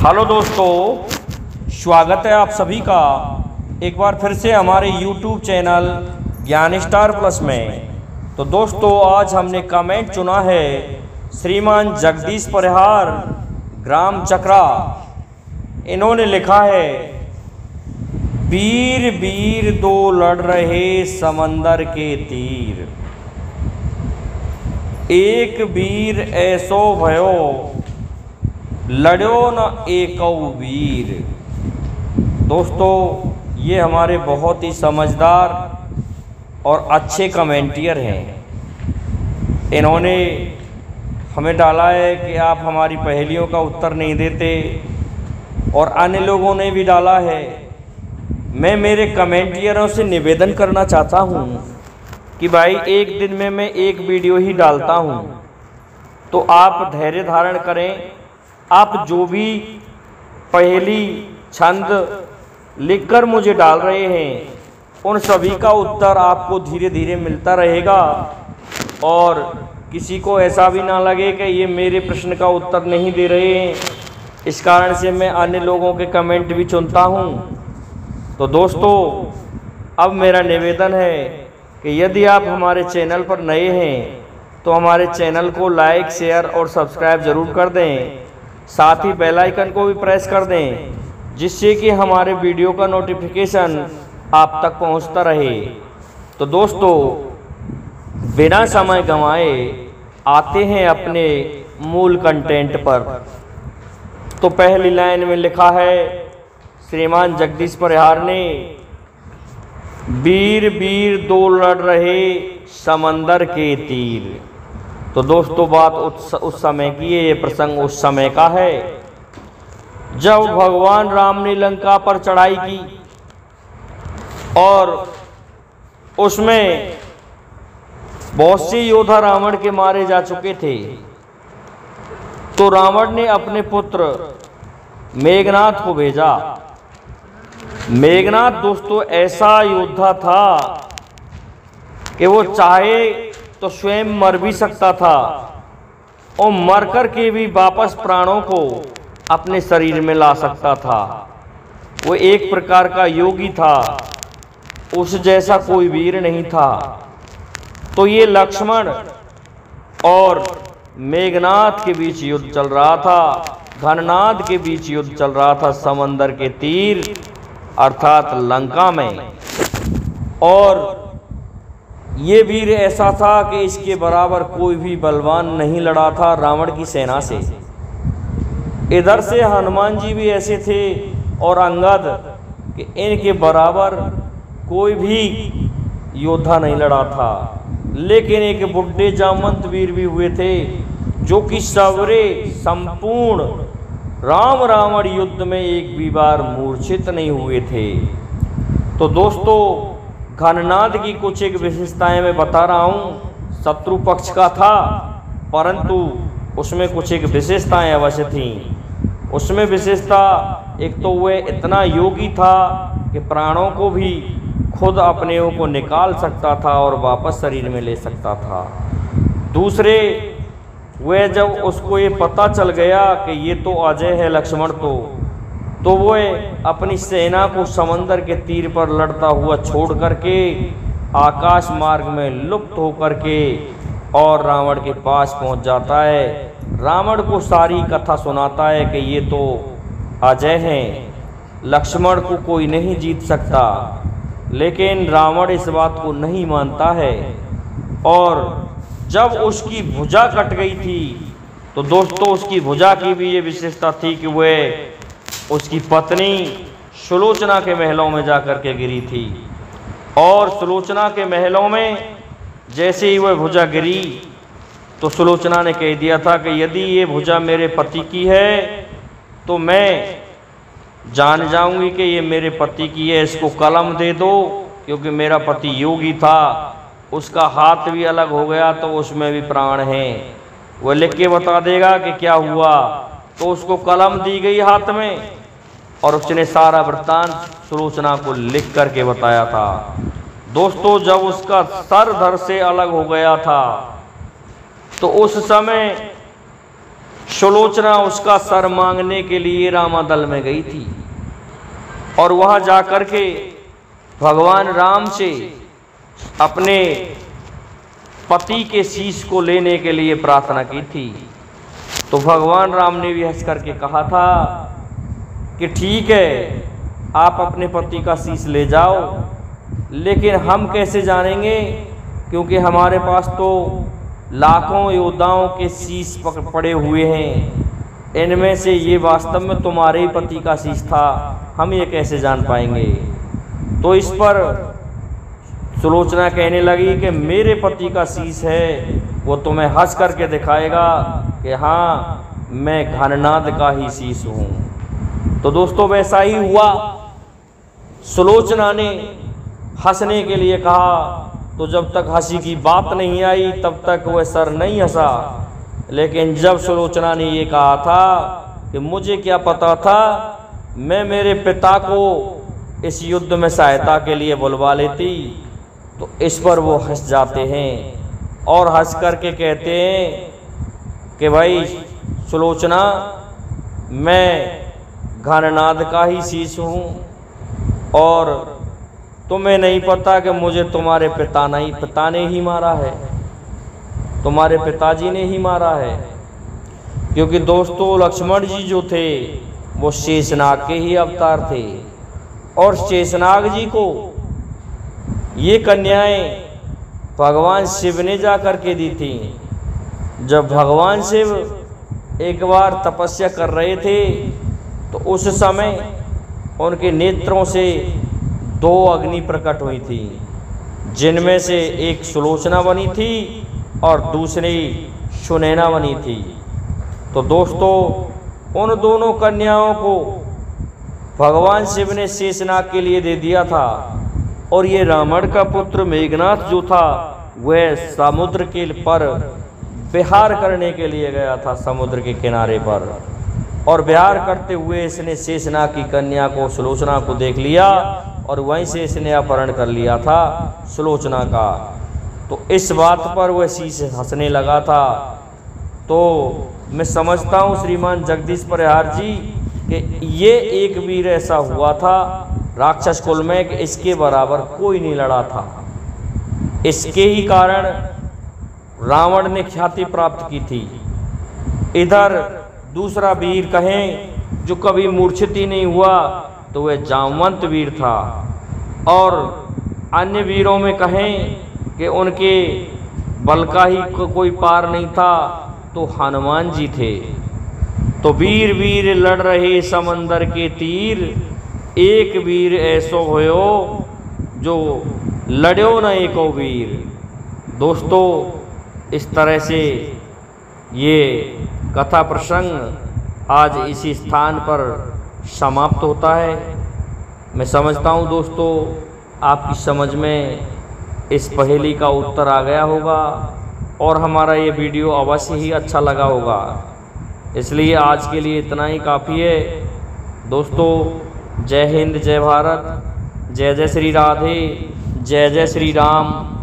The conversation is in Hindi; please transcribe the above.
हेलो दोस्तों, स्वागत है आप सभी का एक बार फिर से हमारे YouTube चैनल ज्ञान स्टार प्लस में। तो दोस्तों, आज हमने कमेंट चुना है श्रीमान जगदीश परिहार, ग्राम चकरा। इन्होंने लिखा है, वीर वीर दो लड़ रहे समंदर के तीर, एक वीर ऐसो भयो लड़ो न एकौ वीर। दोस्तों, ये हमारे बहुत ही समझदार और अच्छे कमेंटियर हैं। इन्होंने हमें डाला है कि आप हमारी पहेलियों का उत्तर नहीं देते, और अन्य लोगों ने भी डाला है। मैं मेरे कमेंटियरों से निवेदन करना चाहता हूँ कि भाई एक दिन में मैं एक वीडियो ही डालता हूँ, तो आप धैर्य धारण करें। आप जो भी पहेली छंद लिखकर मुझे डाल रहे हैं, उन सभी का उत्तर आपको धीरे धीरे मिलता रहेगा, और किसी को ऐसा भी ना लगे कि ये मेरे प्रश्न का उत्तर नहीं दे रहे हैं। इस कारण से मैं अन्य लोगों के कमेंट भी चुनता हूँ। तो दोस्तों, अब मेरा निवेदन है कि यदि आप हमारे चैनल पर नए हैं तो हमारे चैनल को लाइक, शेयर और सब्सक्राइब ज़रूर कर दें। साथ ही बेल आइकन को भी प्रेस कर दें, जिससे कि हमारे वीडियो का नोटिफिकेशन आप तक पहुंचता रहे। तो दोस्तों, बिना समय गंवाए आते हैं अपने मूल कंटेंट पर। तो पहली लाइन में लिखा है श्रीमान जगदीश परिहार ने, वीर वीर दो लड़ रहे समंदर के तीर। तो दोस्तों, बात उस समय की है, ये प्रसंग उस समय का है जब भगवान राम ने लंका पर चढ़ाई की, और उसमें बहुत से योद्धा रावण के मारे जा चुके थे। तो रावण ने अपने पुत्र मेघनाथ को भेजा। मेघनाथ दोस्तों ऐसा योद्धा था कि वो चाहे तो स्वयं मर भी सकता था, और मर कर के भी वापस प्राणों को अपने शरीर में ला सकता था। वो एक प्रकार का योगी था, उस जैसा कोई वीर नहीं था। तो ये लक्ष्मण और मेघनाथ के बीच युद्ध चल रहा था, घननाद के बीच युद्ध चल रहा था समंदर के तीर अर्थात लंका में। और ये वीर ऐसा था कि इसके बराबर कोई भी बलवान नहीं लड़ा था रावण की सेना से। इधर से हनुमान जी भी ऐसे थे और अंगद, कि इनके बराबर कोई भी योद्धा नहीं लड़ा था। लेकिन एक बुढ़े जामवंत वीर भी हुए थे, जो कि सवरे संपूर्ण राम रावण युद्ध में एक भी बार मूर्छित नहीं हुए थे। तो दोस्तों, घननाद की कुछ एक विशेषताएं मैं बता रहा हूँ। शत्रु पक्ष का था, परंतु उसमें कुछ एक विशेषताएं अवश्य थीं। उसमें विशेषता एक तो वह इतना योगी था कि प्राणों को भी खुद अपने को निकाल सकता था और वापस शरीर में ले सकता था। दूसरे, वह जब उसको ये पता चल गया कि ये तो अजय है लक्ष्मण, तो वो अपनी सेना को समंदर के तीर पर लड़ता हुआ छोड़ करके आकाश मार्ग में लुप्त होकर के और रावण के पास पहुंच जाता है। रावण को सारी कथा सुनाता है कि ये तो अजय हैं, लक्ष्मण को कोई नहीं जीत सकता। लेकिन रावण इस बात को नहीं मानता है, और जब उसकी भुजा कट गई थी, तो दोस्तों उसकी भुजा की भी ये विशेषता थी कि वह उसकी पत्नी सुलोचना के महलों में जाकर के गिरी थी। और सुलोचना के महलों में जैसे ही वह भुजा गिरी, तो सुलोचना ने कह दिया था कि यदि ये भुजा मेरे पति की है तो मैं जान जाऊंगी कि ये मेरे पति की है, इसको कलम दे दो। क्योंकि मेरा पति योगी था, उसका हाथ भी अलग हो गया तो उसमें भी प्राण हैं, वह लिख के बता देगा कि क्या हुआ। तो उसको कलम दी गई हाथ में, और उसने सारा वृत्तांत सुलोचना को लिख करके बताया था। दोस्तों, जब उसका सर धड़ से अलग हो गया था, तो उस समय सुलोचना उसका सर मांगने के लिए रामादल में गई थी और वहां जाकर के भगवान राम से अपने पति के शीश को लेने के लिए प्रार्थना की थी। तो भगवान राम ने भी हंस करके कहा था कि ठीक है, आप अपने पति का शीश ले जाओ, लेकिन हम कैसे जानेंगे, क्योंकि हमारे पास तो लाखों योद्धाओं के शीश पड़े हुए हैं, इनमें से ये वास्तव में तुम्हारे ही पति का शीश था, हम ये कैसे जान पाएंगे। तो इस पर सुलोचना कहने लगी कि मेरे पति का शीश है, वो तुम्हें हंस करके दिखाएगा कि हाँ, मैं घननाद का ही शीश हूँ। तो दोस्तों वैसा ही हुआ। सुलोचना ने हंसने के लिए कहा, तो जब तक हंसी की बात नहीं आई तब तक वह सर नहीं हंसा। लेकिन जब सुलोचना ने ये कहा था कि मुझे क्या पता था, मैं मेरे पिता को इस युद्ध में सहायता के लिए बुलवा लेती, तो इस पर वो हंस जाते हैं और हंस करके कहते हैं कि भाई सुलोचना, मैं घननाद का ही शीश हूँ और तुम्हें नहीं पता कि मुझे तुम्हारे पिता ने ही मारा है, तुम्हारे पिताजी ने ही मारा है। क्योंकि दोस्तों लक्ष्मण जी जो थे वो शेषनाग के ही अवतार थे और शेषनाग जी को ये कन्याएं भगवान शिव ने जा कर के दी थी। जब भगवान शिव एक बार तपस्या कर रहे थे तो उस समय उनके नेत्रों से 2 अग्नि प्रकट हुई थी, जिनमें से एक सुलोचना बनी थी और दूसरी सुनैना बनी थी। तो दोस्तों उन दोनों कन्याओं को भगवान शिव ने शेषनाग के लिए दे दिया था और ये रावण का पुत्र मेघनाथ जो था वह समुद्र के पर विहार करने के लिए गया था, समुद्र के किनारे पर, और विहार करते हुए इसने शेषनाग की कन्या को सुलोचना को देख लिया और वहीं से इसने अपहरण कर लिया था सुलोचना का। तो इस बात पर वह शीश हंसने लगा था। तो मैं समझता हूँ श्रीमान जगदीश परिहार जी कि ये एक वीर ऐसा हुआ था राक्षस कुल में कि इसके बराबर कोई नहीं लड़ा था। इसके ही कारण रावण ने ख्याति प्राप्त की थी। इधर दूसरा वीर कहें जो कभी मूर्छित ही नहीं हुआ तो वह जामवंत वीर था, और अन्य वीरों में कहें कि उनके बल का ही कोई पार नहीं था तो हनुमान जी थे। तो वीर वीर लड़ रहे समंदर के तीर, एक वीर ऐसो होयो जो लड़ो न एको वीर। दोस्तों इस तरह से ये कथा प्रसंग आज इसी स्थान पर समाप्त होता है। मैं समझता हूँ दोस्तों आपकी समझ में इस पहेली का उत्तर आ गया होगा और हमारा ये वीडियो अवश्य ही अच्छा लगा होगा। इसलिए आज के लिए इतना ही काफ़ी है दोस्तों। जय हिंद, जय भारत, जय जय श्री राधे, जय जय श्री राम।